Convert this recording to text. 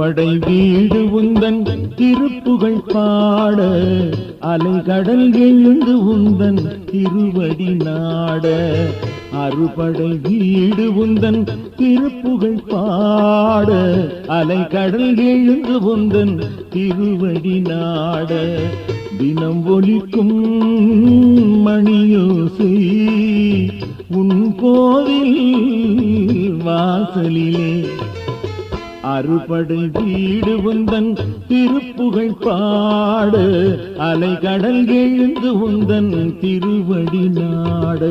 அறுபடை வீடு உந்தன் திருப்புகழ் பாட அலைகடல் எழுந்து உந்தன் திருவடி நாட அறுபடை வீடு உந்தன் திருப்புகழ் பாட அலைகடல் எழுந்து உந்தன் திருவடி நாட தினம் ஒலிக்கும் மணியோசை உன் கோவில் வாசலிலே அறுபடை வீடு உந்தன் திருப்புகழ் பாட அலைகடல் எழுந்து உந்தன் திருவடி நாட